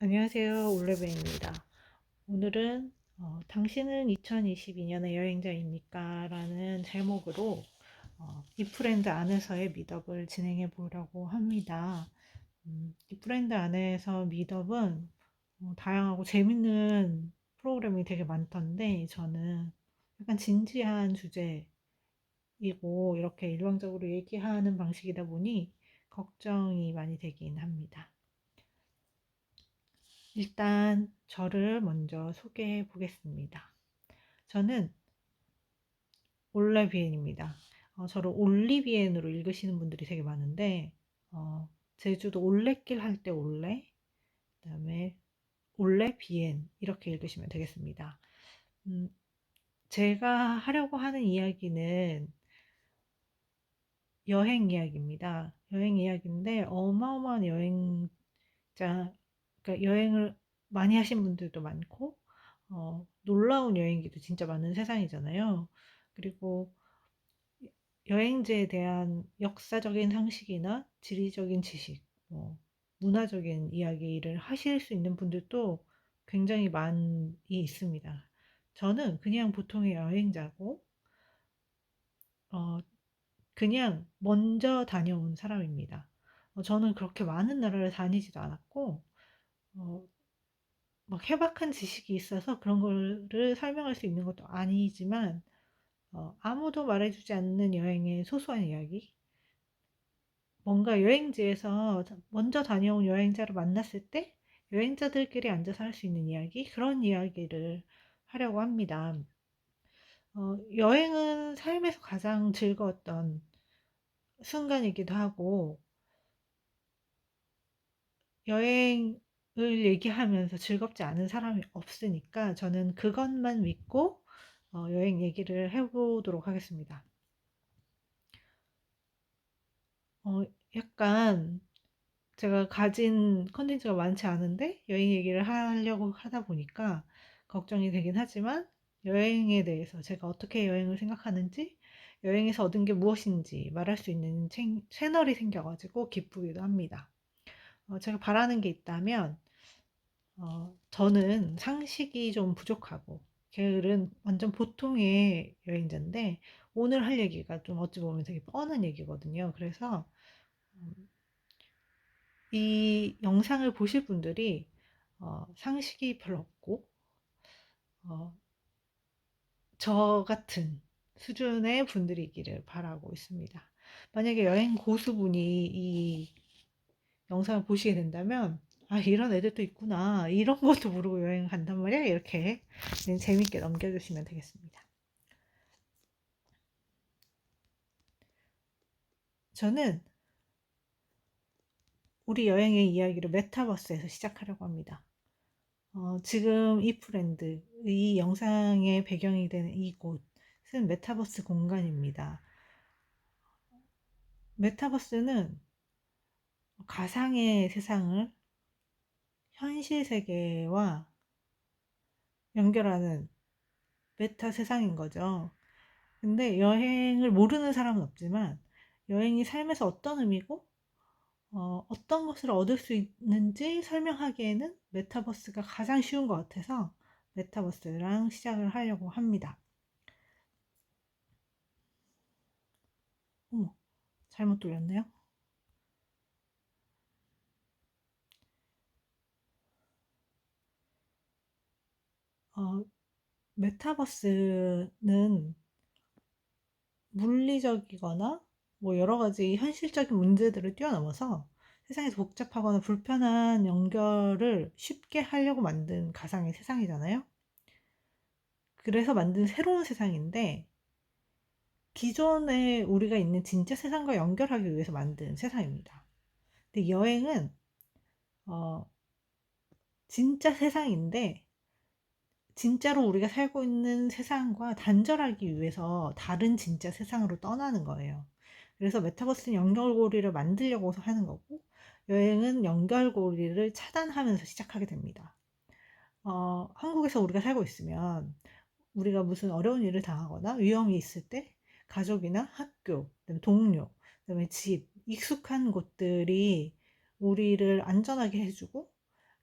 안녕하세요. 올레베입니다. 오늘은 당신은 2022년의 여행자입니까? 라는 제목으로 이 브랜드 안에서의 미덕을 진행해 보려고 합니다. 이 브랜드 안에서 미덕은 다양하고 재밌는 프로그램이 되게 많던데 저는 약간 진지한 주제이고 이렇게 일방적으로 얘기하는 방식이다 보니 걱정이 많이 되긴 합니다. 일단 저를 먼저 소개해 보겠습니다. 저는 올레비엔입니다. 저를 올리비엔으로 읽으시는 분들이 되게 많은데 제주도 올레길 할 때 올레, 그다음에 올레비엔 이렇게 읽으시면 되겠습니다. 음, 제가 하려고 하는 이야기는 여행 이야기입니다. 여행 이야기인데 어마어마한 여행자, 그러니까 여행을 많이 하신 분들도 많고 놀라운 여행기도 진짜 많은 세상이잖아요. 그리고 여행지에 대한 역사적인 상식이나 지리적인 지식, 문화적인 이야기를 하실 수 있는 분들도 굉장히 많이 있습니다. 저는 그냥 보통의 여행자고, 어, 그냥 먼저 다녀온 사람입니다. 저는 그렇게 많은 나라를 다니지도 않았고, 어, 막 해박한 지식이 있어서 그런 거를 설명할 수 있는 것도 아니지만, 아무도 말해주지 않는 여행의 소소한 이야기, 뭔가 여행지에서 먼저 다녀온 여행자를 만났을 때 여행자들끼리 앉아서 할 수 있는 이야기, 그런 이야기를 하려고 합니다. 여행은 삶에서 가장 즐거웠던 순간이기도 하고, 여행을 얘기하면서 즐겁지 않은 사람이 없으니까 저는 그것만 믿고 여행 얘기를 해보도록 하겠습니다. 어, 약간 제가 가진 컨텐츠가 많지 않은데 여행 얘기를 하려고 하다 보니까 걱정이 되긴 하지만 여행에 대해서 제가 어떻게 여행을 생각하는지 여행에서 얻은 게 무엇인지 말할 수 있는 채널이 생겨가지고 기쁘기도 합니다. 제가 바라는 게 있다면 저는 상식이 좀 부족하고 게으른 완전 보통의 여행자인데 오늘 할 얘기가 좀 어찌 보면 되게 뻔한 얘기거든요. 그래서 음, 이 영상을 보실 분들이 상식이 별로 없고 어, 저 같은 수준의 분들이기를 바라고 있습니다. 만약에 여행 고수분이 이 영상을 보시게 된다면 아 이런 애들도 있구나 이런 것도 모르고 여행 간단 말이야 이렇게 재밌게 넘겨주시면 되겠습니다. 저는 우리 여행의 이야기를 메타버스에서 시작하려고 합니다. 지금 이 브랜드, 이 영상의 배경이 되는 이곳은 메타버스 공간입니다. 메타버스는 가상의 세상을 현실 세계와 연결하는 메타 세상인 거죠. 근데 여행을 모르는 사람은 없지만 여행이 삶에서 어떤 의미고 어떤 것을 얻을 수 있는지 설명하기에는 메타버스가 가장 쉬운 것 같아서 메타버스랑 시작을 하려고 합니다. 어머, 잘못 돌렸네요. 어, 메타버스는 물리적이거나 뭐 여러 가지 현실적인 문제들을 뛰어넘어서 세상에서 복잡하거나 불편한 연결을 쉽게 하려고 만든 가상의 세상이잖아요. 그래서 만든 새로운 세상인데 기존에 우리가 있는 진짜 세상과 연결하기 위해서 만든 세상입니다. 근데 여행은 어, 진짜 세상인데 진짜로 우리가 살고 있는 세상과 단절하기 위해서 다른 진짜 세상으로 떠나는 거예요. 그래서 메타버스는 연결고리를 만들려고 하는 거고, 여행은 연결고리를 차단하면서 시작하게 됩니다. 한국에서 우리가 살고 있으면, 우리가 무슨 어려운 일을 당하거나 위험이 있을 때, 가족이나 학교, 그다음에 동료, 그다음에 집, 익숙한 곳들이 우리를 안전하게 해주고,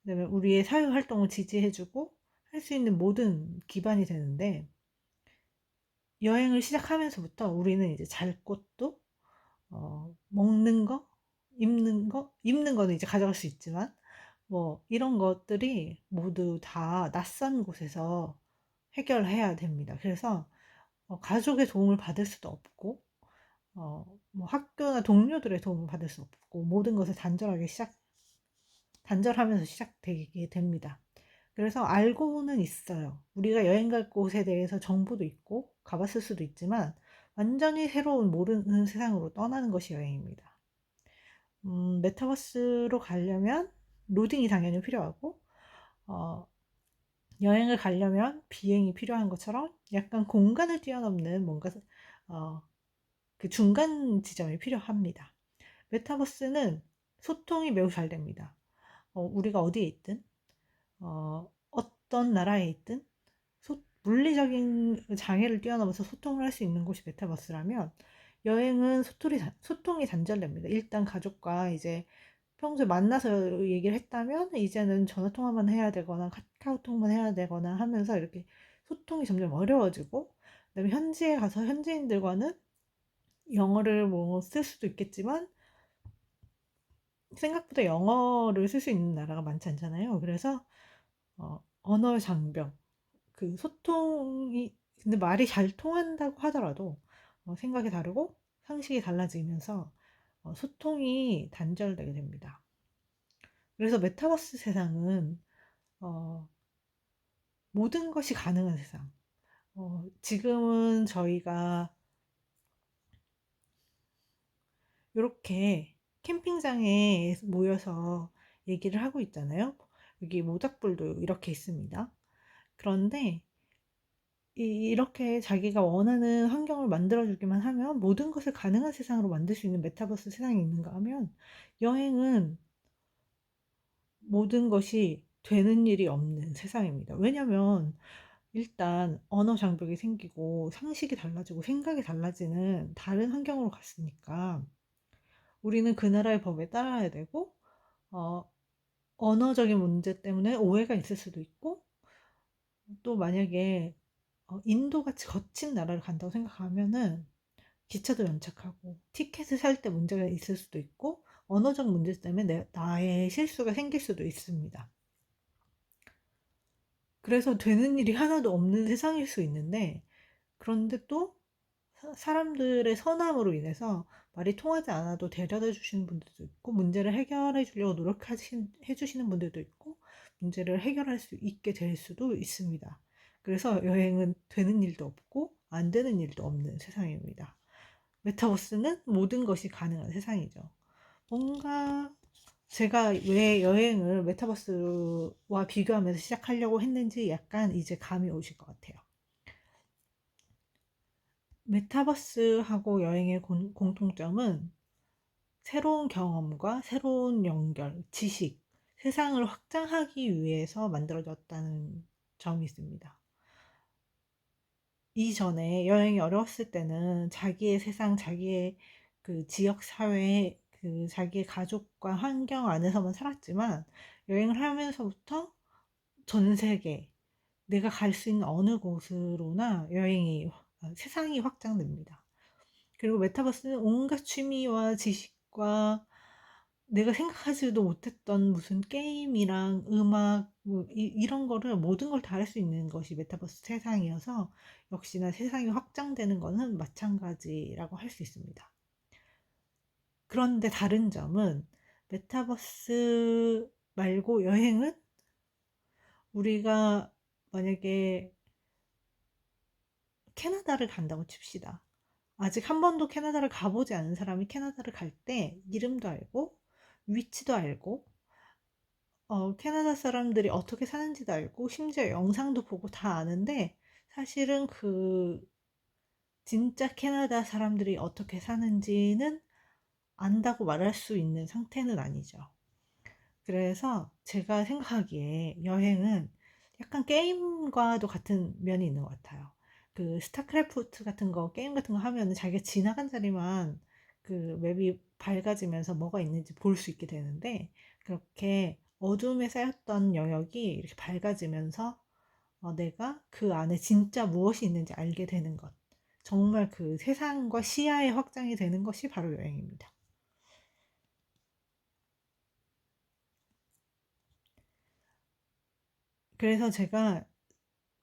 그다음에 우리의 사회 활동을 지지해주고 할 수 있는 모든 기반이 되는데, 여행을 시작하면서부터 우리는 이제 잘 곳도, 먹는 거, 입는 거는 이제 가져갈 수 있지만, 뭐, 이런 것들이 모두 다 낯선 곳에서 해결해야 됩니다. 그래서, 가족의 도움을 받을 수도 없고, 뭐 학교나 동료들의 도움을 받을 수 없고, 모든 것을 단절하면서 시작되게 됩니다. 그래서 알고는 있어요. 우리가 여행 갈 곳에 대해서 정보도 있고, 가봤을 수도 있지만, 완전히 새로운 모르는 세상으로 떠나는 것이 여행입니다. 메타버스로 가려면 로딩이 당연히 필요하고, 어, 여행을 가려면 비행이 필요한 것처럼 약간 공간을 뛰어넘는 뭔가, 어, 그 중간 지점이 필요합니다. 메타버스는 소통이 매우 잘 됩니다. 우리가 어디에 있든, 어떤 나라에 있든, 물리적인 장애를 뛰어넘어서 소통을 할 수 있는 곳이 메타버스라면, 여행은 소통이 단절됩니다. 일단 가족과 이제 평소에 만나서 얘기를 했다면, 이제는 전화통화만 해야 되거나, 카카오톡만 해야 되거나 하면서 이렇게 소통이 점점 어려워지고, 그다음에 현지에 가서 현지인들과는 영어를 뭐 쓸 수도 있겠지만, 생각보다 영어를 쓸 수 있는 나라가 많지 않잖아요. 그래서 언어 장벽, 그 소통이, 근데 말이 잘 통한다고 하더라도 생각이 다르고 상식이 달라지면서 소통이 단절되게 됩니다. 그래서 메타버스 세상은 어, 모든 것이 가능한 세상. 지금은 저희가 이렇게 캠핑장에 모여서 얘기를 하고 있잖아요. 여기 모닥불도 이렇게 있습니다. 그런데 이렇게 자기가 원하는 환경을 만들어주기만 하면 모든 것을 가능한 세상으로 만들 수 있는 메타버스 세상이 있는가 하면, 여행은 모든 것이 되는 일이 없는 세상입니다. 왜냐면 일단 언어 장벽이 생기고 상식이 달라지고 생각이 달라지는 다른 환경으로 갔으니까 우리는 그 나라의 법에 따라야 되고, 어, 언어적인 문제 때문에 오해가 있을 수도 있고, 또 만약에 인도같이 거친 나라를 간다고 생각하면은 기차도 연착하고 티켓을 살 때 문제가 있을 수도 있고, 언어적 문제 때문에 나의 실수가 생길 수도 있습니다. 그래서 되는 일이 하나도 없는 세상일 수 있는데, 그런데 또 사람들의 선함으로 인해서 말이 통하지 않아도 데려다 주시는 분들도 있고, 문제를 해결해 주려고 노력해 주시는 분들도 있고, 문제를 해결할 수 있게 될 수도 있습니다. 그래서 여행은 되는 일도 없고 안 되는 일도 없는 세상입니다. 메타버스는 모든 것이 가능한 세상이죠. 뭔가 제가 왜 여행을 메타버스와 비교하면서 시작하려고 했는지 약간 이제 감이 오실 것 같아요. 메타버스하고 여행의 공통점은 새로운 경험과 새로운 연결, 지식, 세상을 확장하기 위해서 만들어졌다는 점이 있습니다. 이전에 여행이 어려웠을 때는 자기의 세상, 자기의 그 지역 사회, 그 자기의 가족과 환경 안에서만 살았지만, 여행을 하면서부터 전 세계, 내가 갈 수 있는 어느 곳으로나 세상이 확장됩니다. 그리고 메타버스는 온갖 취미와 지식과 내가 생각하지도 못했던 무슨 게임이랑 음악, 뭐 이런 거를 모든 걸 다 할 수 있는 것이 메타버스 세상이어서, 역시나 세상이 확장되는 거는 마찬가지라고 할 수 있습니다. 그런데 다른 점은, 메타버스 말고 여행은 우리가 만약에 캐나다를 간다고 칩시다. 아직 한 번도 캐나다를 가보지 않은 사람이 캐나다를 갈 때 이름도 알고 위치도 알고, 캐나다 사람들이 어떻게 사는지도 알고 심지어 영상도 보고 다 아는데, 사실은 진짜 캐나다 사람들이 어떻게 사는지는 안다고 말할 수 있는 상태는 아니죠. 그래서 제가 생각하기에 여행은 약간 게임과도 같은 면이 있는 것 같아요. 그 스타크래프트 같은 거, 게임 같은 거 하면은 자기가 지나간 자리만 그 맵이 밝아지면서 뭐가 있는지 볼 수 있게 되는데, 그렇게 어둠에 쌓였던 영역이 이렇게 밝아지면서 내가 그 안에 진짜 무엇이 있는지 알게 되는 것. 정말 그 세상과 시야의 확장이 되는 것이 바로 여행입니다. 그래서 제가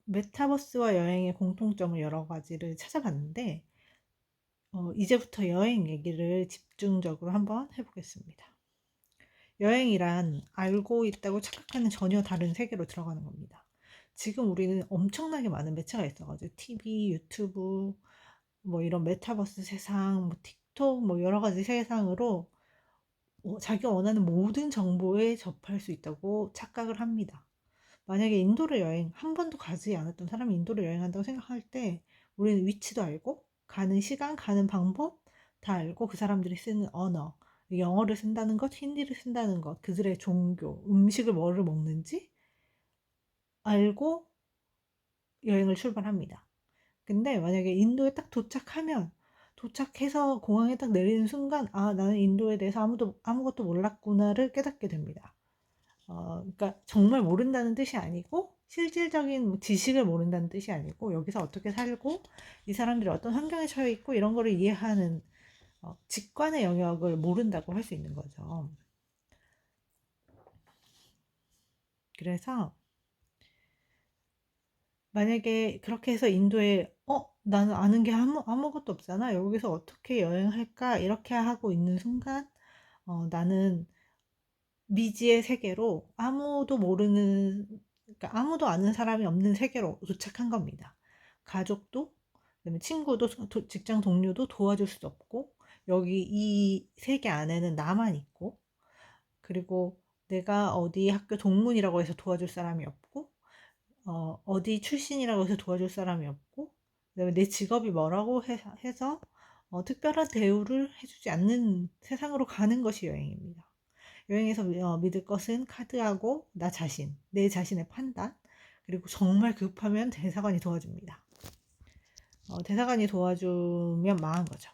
메타버스와 여행의 공통점을 여러 가지를 찾아봤는데, 이제부터 여행 얘기를 집중적으로 한번 해보겠습니다. 여행이란 알고 있다고 착각하는 전혀 다른 세계로 들어가는 겁니다. 지금 우리는 엄청나게 많은 매체가 있어가지고 TV, 유튜브, 뭐 이런 메타버스 세상, 뭐 틱톡, 뭐 여러 가지 세상으로 자기가 원하는 모든 정보에 접할 수 있다고 착각을 합니다. 만약에 인도를 한 번도 가지 않았던 사람이 인도를 여행한다고 생각할 때 우리는 위치도 알고 가는 시간, 가는 방법 다 알고 그 사람들이 쓰는 언어, 영어를 쓴다는 것, 힌디를 쓴다는 것, 그들의 종교, 음식을 뭐를 먹는지 알고 여행을 출발합니다. 근데 만약에 인도에 딱 도착해서 공항에 딱 내리는 순간, 아, 나는 인도에 대해서 아무것도 몰랐구나를 깨닫게 됩니다. 그러니까 정말 모른다는 뜻이 아니고, 실질적인 지식을 모른다는 뜻이 아니고, 여기서 어떻게 살고, 이 사람들이 어떤 환경에 처해 있고, 이런 거를 이해하는, 직관의 영역을 모른다고 할 수 있는 거죠. 그래서, 만약에 그렇게 해서 인도에, 나는 아는 게 아무것도 없잖아. 여기서 어떻게 여행할까? 이렇게 하고 있는 순간, 나는 미지의 세계로 그러니까 아무도 아는 사람이 없는 세계로 도착한 겁니다. 가족도, 그다음에 친구도, 직장 동료도 도와줄 수 없고, 여기 이 세계 안에는 나만 있고, 그리고 내가 어디 학교 동문이라고 해서 도와줄 사람이 없고, 어디 출신이라고 해서 도와줄 사람이 없고, 그다음에 내 직업이 뭐라고 해서 특별한 대우를 해주지 않는 세상으로 가는 것이 여행입니다. 여행에서 믿을 것은 카드하고 나 자신, 내 자신의 판단, 그리고 정말 급하면 대사관이 도와줍니다. 대사관이 도와주면 망한 거죠.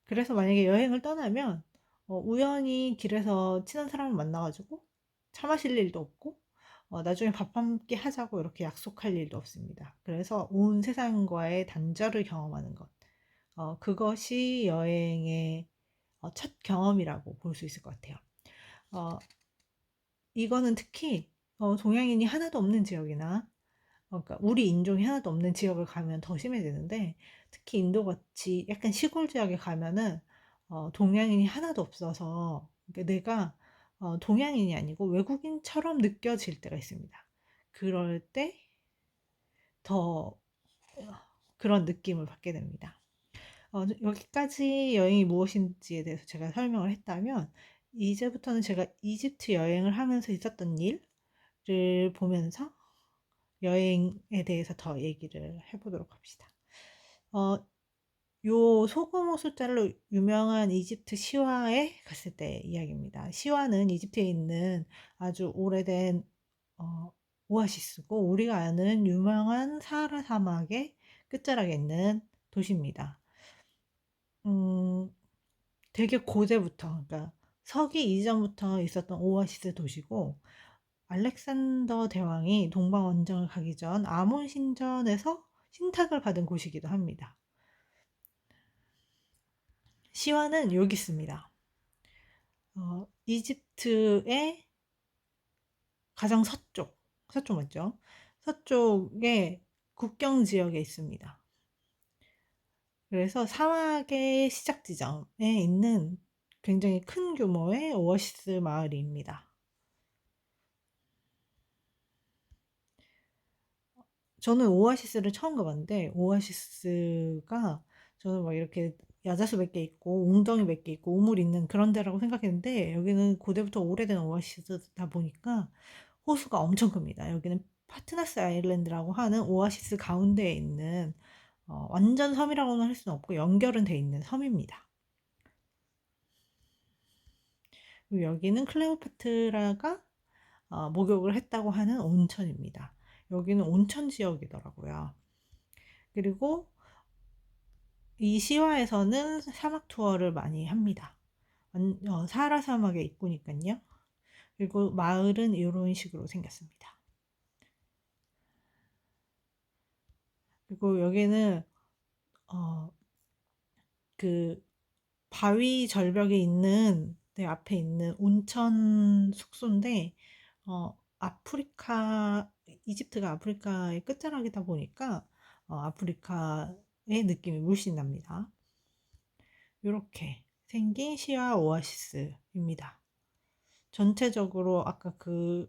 그래서 만약에 여행을 떠나면 우연히 길에서 친한 사람을 만나가지고 차 마실 일도 없고 나중에 밥 함께 하자고 이렇게 약속할 일도 없습니다. 그래서 온 세상과의 단절을 경험하는 것. 그것이 여행의 첫 경험이라고 볼 수 있을 것 같아요. 어, 이거는 특히 동양인이 하나도 없는 지역이나 그러니까 우리 인종이 하나도 없는 지역을 가면 더 심해지는데 특히 인도같이 약간 시골 지역에 가면은 동양인이 하나도 없어서 그러니까 내가 동양인이 아니고 외국인처럼 느껴질 때가 있습니다. 그럴 때 더 그런 느낌을 받게 됩니다. 여기까지 여행이 무엇인지에 대해서 제가 설명을 했다면 이제부터는 제가 이집트 여행을 하면서 있었던 일을 보면서 여행에 대해서 더 얘기를 해보도록 합시다. 어, 요 소금 호숫자로 유명한 이집트 시와에 갔을 때 이야기입니다. 시와는 이집트에 있는 아주 오래된 어, 오아시스고 우리가 아는 유명한 사하라 사막의 끝자락에 있는 도시입니다. 음, 되게 고대부터, 그러니까 서기 이전부터 있었던 오아시스 도시고 알렉산더 대왕이 동방 원정을 가기 전 아몬 신전에서 신탁을 받은 곳이기도 합니다. 시와는 여기 있습니다. 이집트의 가장 서쪽 맞죠? 서쪽의 국경 지역에 있습니다. 그래서 사막의 시작 지점에 있는 굉장히 큰 규모의 오아시스 마을입니다. 저는 오아시스를 처음 가봤는데 오아시스가 저는 막 이렇게 야자수 몇 개 있고 웅덩이 몇 개 있고 우물 있는 그런 데라고 생각했는데 여기는 고대부터 오래된 오아시스다 보니까 호수가 엄청 큽니다. 여기는 파트너스 아일랜드라고 하는 오아시스 가운데에 있는 완전 섬이라고는 할 수는 없고 연결은 돼 있는 섬입니다. 그리고 여기는 클레오파트라가 목욕을 했다고 하는 온천입니다. 여기는 온천 지역이더라고요. 그리고 이 시와에서는 사막 투어를 많이 합니다. 사하라 사막에 있으니까요. 그리고 마을은 이런 식으로 생겼습니다. 그리고 여기는 어, 그 바위 절벽에 있는 내 앞에 있는 온천 숙소인데 아프리카 이집트가 아프리카의 끝자락이다 보니까 아프리카의 느낌이 물씬 납니다. 이렇게 생긴 시아 오아시스입니다. 전체적으로 아까 그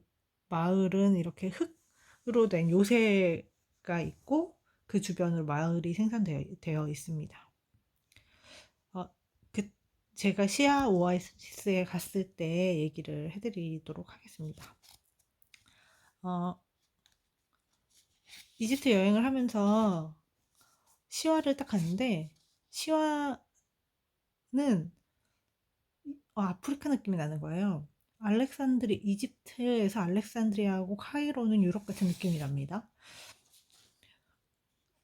마을은 이렇게 흙으로 된 요새가 있고 그 주변으로 마을이 생산되어 있습니다. 어, 그 제가 시아 오아시스에 갔을 때 얘기를 해드리도록 하겠습니다. 어, 이집트 여행을 하면서 시와를 딱 갔는데 시와는 아프리카 느낌이 나는 거예요. 이집트에서 알렉산드리아하고 카이로는 유럽 같은 느낌이 납니다.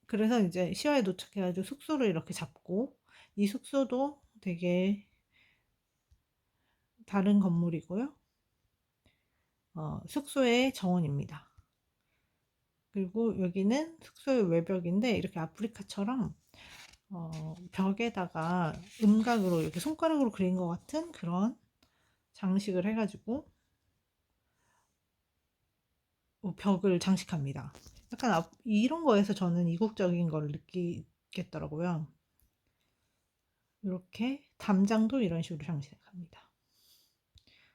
그래서 이제 시와에 도착해가지고 숙소를 이렇게 잡고 이 숙소도 되게 다른 건물이고요. 숙소의 정원입니다. 그리고 여기는 숙소의 외벽인데 이렇게 아프리카처럼 벽에다가 음각으로 이렇게 손가락으로 그린 것 같은 그런 장식을 해가지고 벽을 장식합니다. 약간 이런 거에서 저는 이국적인 걸 느끼겠더라고요. 이렇게 담장도 이런 식으로 장식합니다.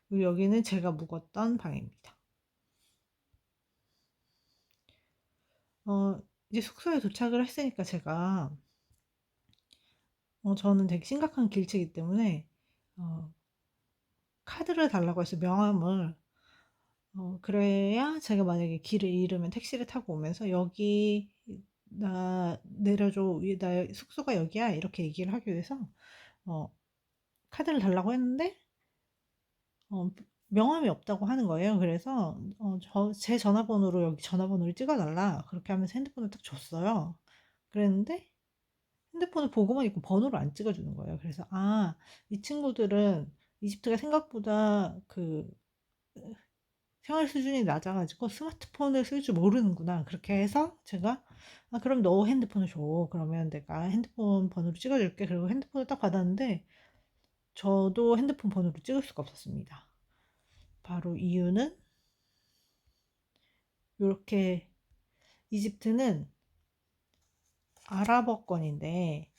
그리고 여기는 제가 묵었던 방입니다. 이제 숙소에 도착을 했으니까 제가 저는 되게 심각한 길치이기 때문에 어, 카드를 달라고 해서 명함을 그래야 제가 만약에 길을 잃으면 택시를 타고 오면서 여기 나 내려줘 나 숙소가 여기야 이렇게 얘기를 하기 위해서 어, 카드를 달라고 했는데 어, 명함이 없다고 하는 거예요. 그래서 제 전화번호로 여기 전화번호를 찍어달라 그렇게 하면서 핸드폰을 딱 줬어요. 그랬는데 핸드폰을 보고만 있고 번호를 안 찍어주는 거예요. 그래서 이 친구들은 이집트가 생각보다 그 생활 수준이 낮아가지고 스마트폰을 쓸 줄 모르는구나. 그렇게 해서 제가 그럼 너 핸드폰을 줘. 그러면 내가 핸드폰 번호를 찍어줄게. 그리고 핸드폰을 딱 받았는데 저도 핸드폰 번호를 찍을 수가 없었습니다. 바로 이유는 이렇게 이집트는 아랍어권인데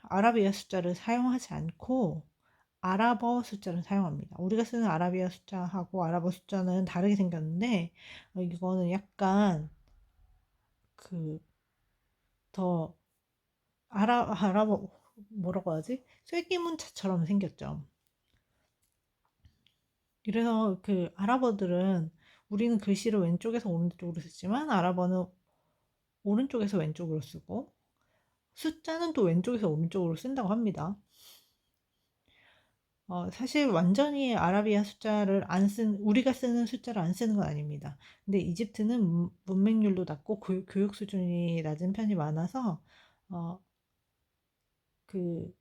아라비아 숫자를 사용하지 않고 아랍어 숫자를 사용합니다. 우리가 쓰는 아라비아 숫자하고 아랍어 숫자는 다르게 생겼는데 이거는 약간 그 더 아랍어 뭐라고 하지? 쐐기문자처럼 생겼죠. 그래서 그 아랍어들은 우리는 글씨를 왼쪽에서 오른쪽으로 쓰지만 아랍어는 오른쪽에서 왼쪽으로 쓰고 숫자는 또 왼쪽에서 오른쪽으로 쓴다고 합니다. 사실 완전히 아라비아 숫자를 우리가 쓰는 숫자를 안 쓰는 건 아닙니다. 근데 이집트는 문맹률도 낮고 교육 수준이 낮은 편이 많아서, 어, 그,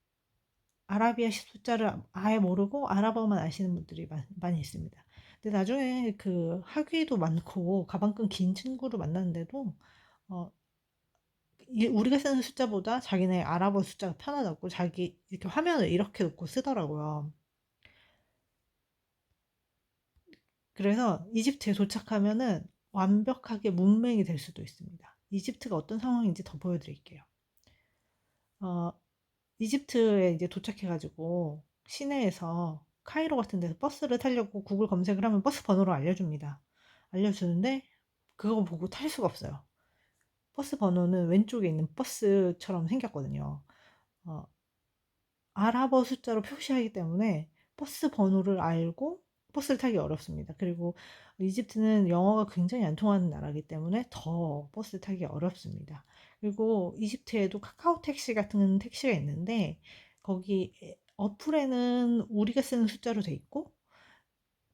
아라비아 숫자를 아예 모르고 아랍어만 아시는 분들이 많이 있습니다. 근데 나중에 그 학위도 많고 가방끈 긴 친구를 만났는데도, 어, 우리가 쓰는 숫자보다 자기네 아랍어 숫자가 편하다고 자기 이렇게 화면을 이렇게 놓고 쓰더라고요. 그래서 이집트에 도착하면은 완벽하게 문맹이 될 수도 있습니다. 이집트가 어떤 상황인지 더 보여드릴게요. 어, 이집트에 이제 도착해가지고 시내에서 카이로 같은 데서 버스를 타려고 구글 검색을 하면 버스 번호를 알려줍니다. 알려주는데 그거 보고 탈 수가 없어요. 버스 번호는 왼쪽에 있는 버스처럼 생겼거든요. 어, 아랍어 숫자로 표시하기 때문에 버스 번호를 알고 버스를 타기 어렵습니다. 그리고 이집트는 영어가 굉장히 안 통하는 나라이기 때문에 더 버스 타기 어렵습니다. 그리고 이집트에도 카카오 택시 같은 택시가 있는데 거기 어플에는 우리가 쓰는 숫자로 돼 있고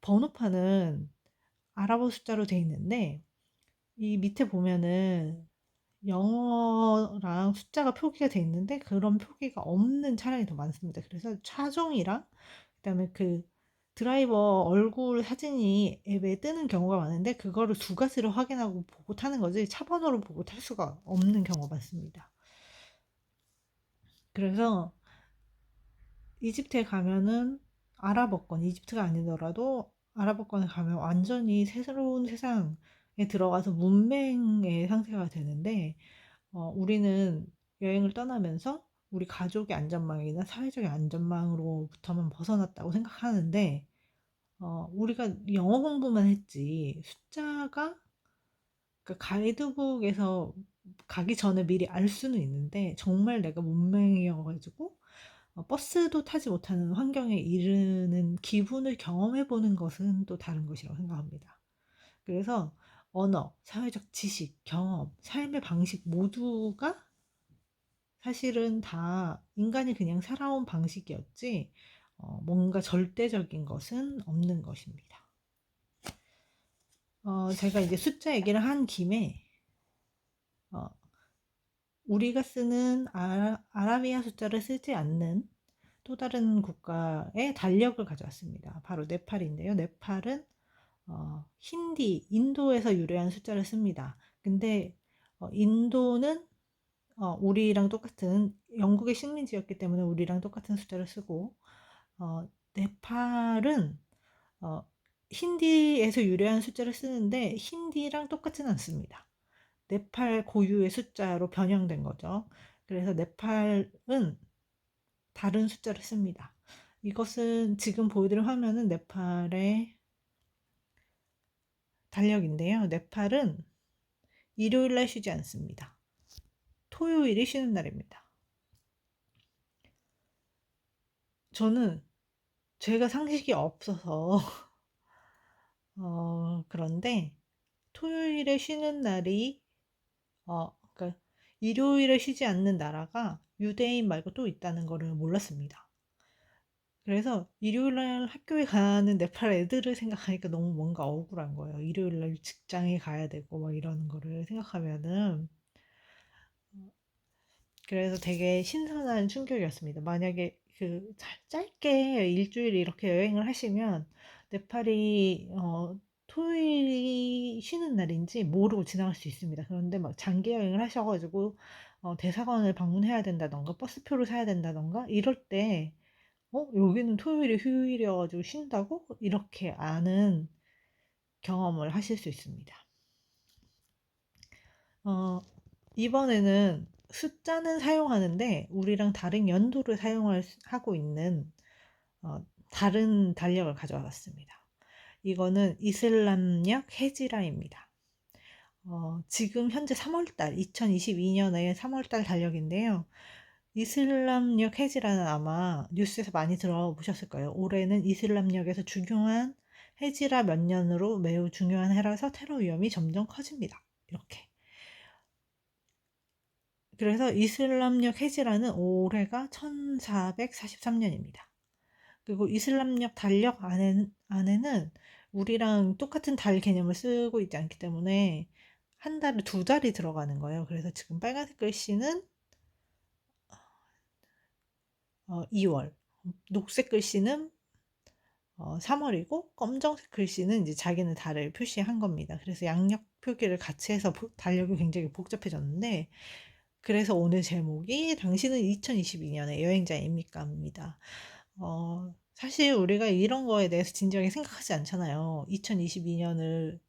번호판은 아랍어 숫자로 돼 있는데 이 밑에 보면은 영어랑 숫자가 표기가 돼 있는데 그런 표기가 없는 차량이 더 많습니다. 그래서 차종이랑 그다음에 그 드라이버 얼굴 사진이 앱에 뜨는 경우가 많은데 그거를 두 가지로 확인하고 보고 타는 거지 차 번호를 보고 탈 수가 없는 경우가 많습니다. 그래서 이집트에 가면은 아랍어권, 이집트가 아니더라도 아랍어권에 가면 완전히 새로운 세상에 들어가서 문맹의 상태가 되는데 우리는 여행을 떠나면서 우리 가족의 안전망이나 사회적인 안전망으로부터만 벗어났다고 생각하는데 우리가 영어 공부만 했지 숫자가 그 가이드북에서 가기 전에 미리 알 수는 있는데 정말 내가 문맹이어가지고 버스도 타지 못하는 환경에 이르는 기분을 경험해 보는 것은 또 다른 것이라고 생각합니다. 그래서 언어, 사회적 지식, 경험, 삶의 방식 모두가 사실은 다 인간이 그냥 살아온 방식이었지, 뭔가 절대적인 것은 없는 것입니다. 제가 이제 숫자 얘기를 한 김에, 어, 우리가 쓰는 아라비아 숫자를 쓰지 않는 또 다른 국가의 달력을 가져왔습니다. 바로 네팔인데요. 네팔은 힌디, 인도에서 유래한 숫자를 씁니다. 근데 인도는 우리랑 똑같은 영국의 식민지였기 때문에 우리랑 똑같은 숫자를 쓰고 네팔은 어, 힌디에서 유래한 숫자를 쓰는데 힌디랑 똑같지는 않습니다. 네팔 고유의 숫자로 변형된 거죠. 그래서 네팔은 다른 숫자를 씁니다. 이것은 지금 보여드린 화면은 네팔의 달력인데요. 네팔은 일요일날 쉬지 않습니다. 토요일이 쉬는 날입니다. 저는 제가 상식이 없어서 그런데 토요일에 쉬는 날이 그러니까 일요일에 쉬지 않는 나라가 유대인 말고 또 있다는 거를 몰랐습니다. 그래서 일요일날 학교에 가는 네팔 애들을 생각하니까 너무 뭔가 억울한 거예요. 일요일날 직장에 가야 되고 막 이러는 거를 생각하면은 그래서 되게 신선한 충격이었습니다. 만약에 그 짧게 일주일 이렇게 여행을 하시면 네팔이 토요일이 쉬는 날인지 모르고 지나갈 수 있습니다. 그런데 막 장기 여행을 하셔가지고 대사관을 방문해야 된다던가 버스표를 사야 된다던가 이럴 때 여기는 토요일이 휴일이어가지고 쉰다고? 이렇게 아는 경험을 하실 수 있습니다. 어, 이번에는 숫자는 사용하는데 우리랑 다른 연도를 하고 있는 다른 달력을 가져와 봤습니다. 이거는 이슬람력 헤지라입니다. 지금 현재 3월달, 2022년의 3월달 달력인데요. 이슬람력 헤지라는 아마 뉴스에서 많이 들어보셨을 거예요. 올해는 이슬람력에서 중요한 헤지라 몇 년으로 매우 중요한 해라서 테러 위험이 점점 커집니다. 이렇게. 그래서 이슬람력 헤지라는 올해가 1443년입니다. 그리고 이슬람력 달력 안에는 우리랑 똑같은 달 개념을 쓰고 있지 않기 때문에 한 달에 두 달이 들어가는 거예요. 그래서 지금 빨간색 글씨는 2월, 녹색 글씨는 3월이고 검정색 글씨는 이제 자기는 달을 표시한 겁니다. 그래서 양력 표기를 같이 해서 달력이 굉장히 복잡해졌는데 그래서 오늘 제목이 당신은 2022년의 여행자입니까?입니다. 사실 우리가 이런 거에 대해서 진지하게 생각하지 않잖아요. 2022년을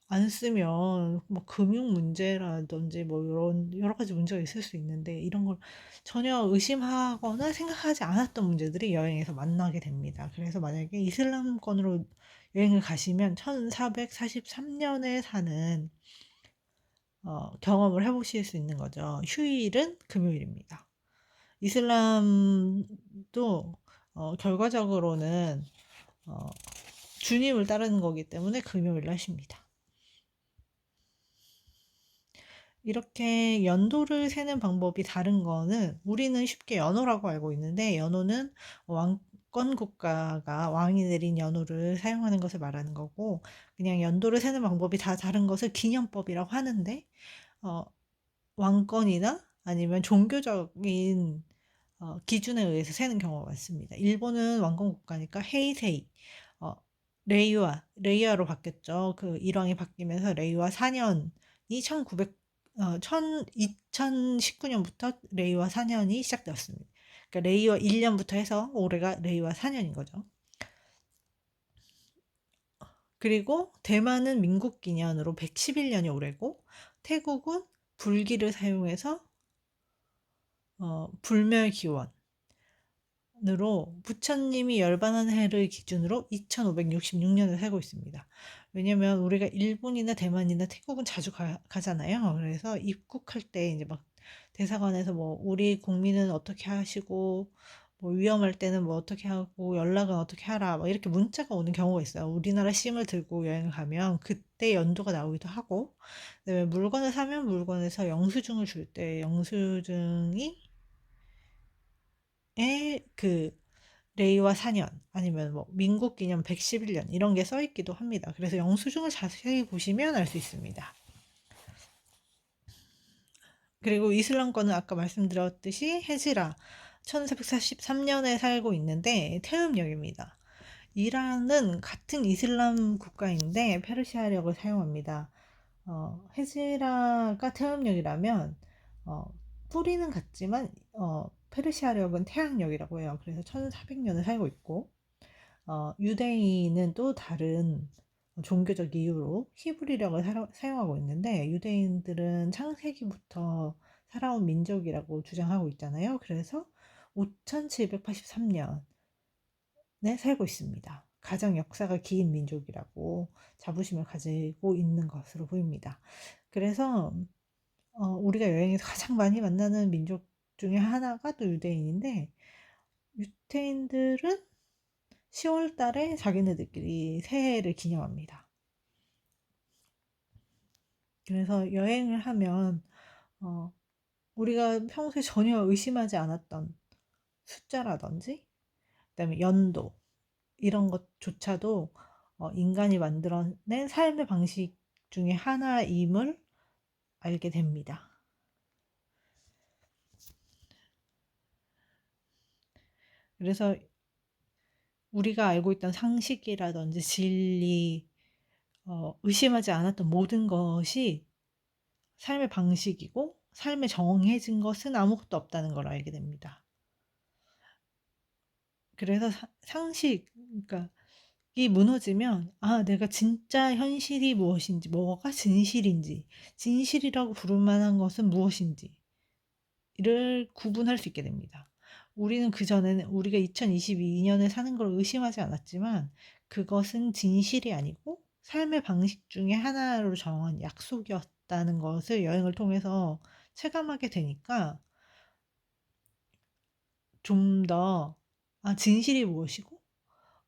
안 쓰면 뭐 금융 문제라든지 뭐 이런 여러 가지 문제가 있을 수 있는데 이런 걸 전혀 의심하거나 생각하지 않았던 문제들이 여행에서 만나게 됩니다. 그래서 만약에 이슬람권으로 여행을 가시면 1443년에 사는 경험을 해보실 수 있는 거죠. 휴일은 금요일입니다. 이슬람도 결과적으로는 어, 주님을 따르는 거기 때문에 금요일 날 쉽니다. 이렇게 연도를 세는 방법이 다른 거는 우리는 쉽게 연호라고 알고 있는데 연호는 왕권 국가가 왕이 내린 연호를 사용하는 것을 말하는 거고 그냥 연도를 세는 방법이 다 다른 것을 기년법이라고 하는데 어, 왕권이나 아니면 종교적인 기준에 의해서 세는 경우가 많습니다. 일본은 왕건 국가니까 헤이세이, 어, 레이와로 바뀌었죠. 그 일왕이 바뀌면서 레이와 4년이 2019년부터 레이와 4년이 시작되었습니다. 그러니까 레이와 1년부터 해서 올해가 레이와 4년인 거죠. 그리고 대만은 민국 기년으로 111년이 올해고, 태국은 불기를 사용해서 불멸기원으로 부처님이 열반한 해를 기준으로 2566년을 살고 있습니다. 왜냐면 우리가 일본이나 대만이나 태국은 자주 가잖아요. 그래서 입국할 때 이제 막 대사관에서 뭐 우리 국민은 어떻게 하시고 뭐 위험할 때는 뭐 어떻게 하고 연락은 어떻게 하라 막 이렇게 문자가 오는 경우가 있어요. 우리나라 심을 들고 여행을 가면 그때 연도가 나오기도 하고, 그다음에 물건을 사면 물건에서 영수증을 줄 때 영수증이 그 레이와 4년 아니면 뭐 민국 기념 111년 이런 게 써 있기도 합니다. 그래서 영수증을 자세히 보시면 알 수 있습니다. 그리고 이슬람권은 아까 말씀드렸듯이 헤지라 1443년에 살고 있는데 태음력입니다. 이란은 같은 이슬람 국가인데 페르시아력을 사용합니다. 헤지라가 태음력이라면 뿌리는 같지만 페르시아력은 태양력이라고 해요. 그래서 1400년을 살고 있고, 유대인은 또 다른 종교적 이유로 히브리력을 사용하고 있는데, 유대인들은 창세기부터 살아온 민족이라고 주장하고 있잖아요. 그래서 5783년에 살고 있습니다. 가장 역사가 긴 민족이라고 자부심을 가지고 있는 것으로 보입니다. 그래서 우리가 여행에서 가장 많이 만나는 민족 중에 하나가 또 유대인인데, 유대인들은 10월 달에 자기네들끼리 새해를 기념합니다. 그래서 여행을 하면 우리가 평소에 전혀 의심하지 않았던 숫자라든지 그다음에 연도 이런 것조차도 인간이 만들어낸 삶의 방식 중에 하나임을 알게 됩니다. 그래서 우리가 알고 있던 상식이라든지 진리, 의심하지 않았던 모든 것이 삶의 방식이고 삶에 정해진 것은 아무것도 없다는 걸 알게 됩니다. 그래서 상식, 그러니까 이 무너지면 내가 진짜 현실이 무엇인지, 뭐가 진실인지, 진실이라고 부를 만한 것은 무엇인지를 구분할 수 있게 됩니다. 우리는 그전에는 우리가 2022년에 사는 걸 의심하지 않았지만 그것은 진실이 아니고 삶의 방식 중에 하나로 정한 약속이었다는 것을 여행을 통해서 체감하게 되니까 좀 더 진실이 무엇이고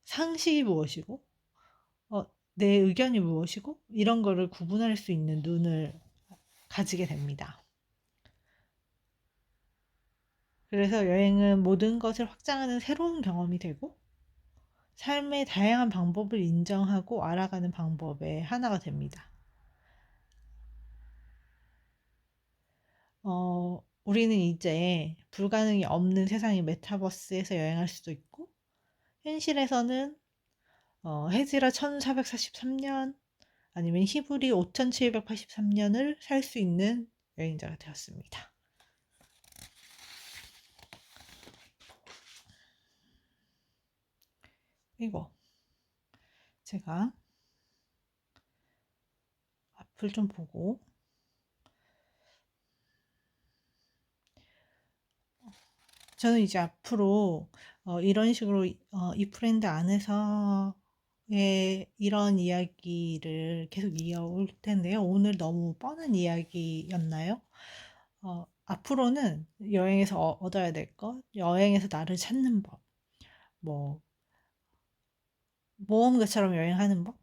상식이 무엇이고 내 의견이 무엇이고 이런 거를 구분할 수 있는 눈을 가지게 됩니다. 그래서 여행은 모든 것을 확장하는 새로운 경험이 되고 삶의 다양한 방법을 인정하고 알아가는 방법의 하나가 됩니다. 우리는 이제 불가능이 없는 세상인 메타버스에서 여행할 수도 있고, 현실에서는 헤지라 1443년 아니면 히브리 5783년을 살 수 있는 여행자가 되었습니다. 그리고 제가 앞을 좀 보고 저는 이제 앞으로 이런 식으로 이 프렌드 안에서의 이런 이야기를 계속 이어올 텐데요. 오늘 너무 뻔한 이야기였나요? 앞으로는 여행에서 얻어야 될 것, 여행에서 나를 찾는 법, 뭐 모험가처럼 여행하는 법,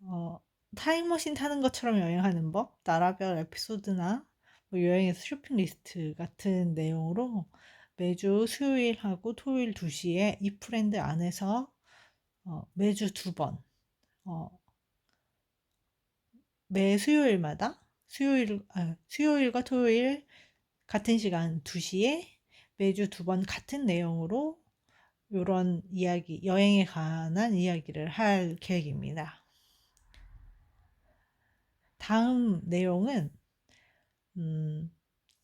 어, 타임머신 타는 것처럼 여행하는 법, 나라별 에피소드나 뭐 여행에서 쇼핑 리스트 같은 내용으로 매주 수요일하고 토요일 2시에 이 프렌드 안에서 매주 2번, 매 수요일마다 수요일과 토요일 같은 시간 2시에 매주 두 번 같은 내용으로 요런 이야기, 여행에 관한 이야기를 할 계획입니다. 다음 내용은 음,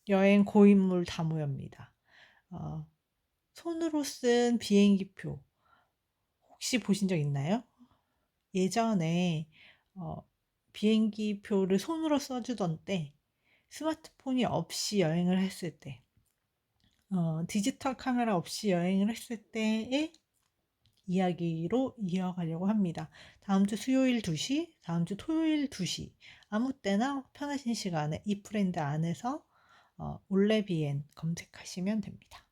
여행 고인물 다모여입니다. 어, 손으로 쓴 비행기표 혹시 보신 적 있나요? 예전에 비행기표를 손으로 써주던 때, 스마트폰이 없이 여행을 했을 때, 디지털 카메라 없이 여행을 했을 때의 이야기로 이어가려고 합니다. 다음 주 수요일 2시, 다음 주 토요일 2시, 아무 때나 편하신 시간에 이 프렌드 안에서 올레비엔 검색하시면 됩니다.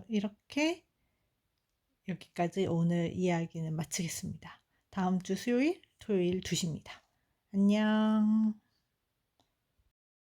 이렇게 여기까지 오늘 이야기는 마치겠습니다. 다음 주 수요일, 토요일 2시입니다. 안녕.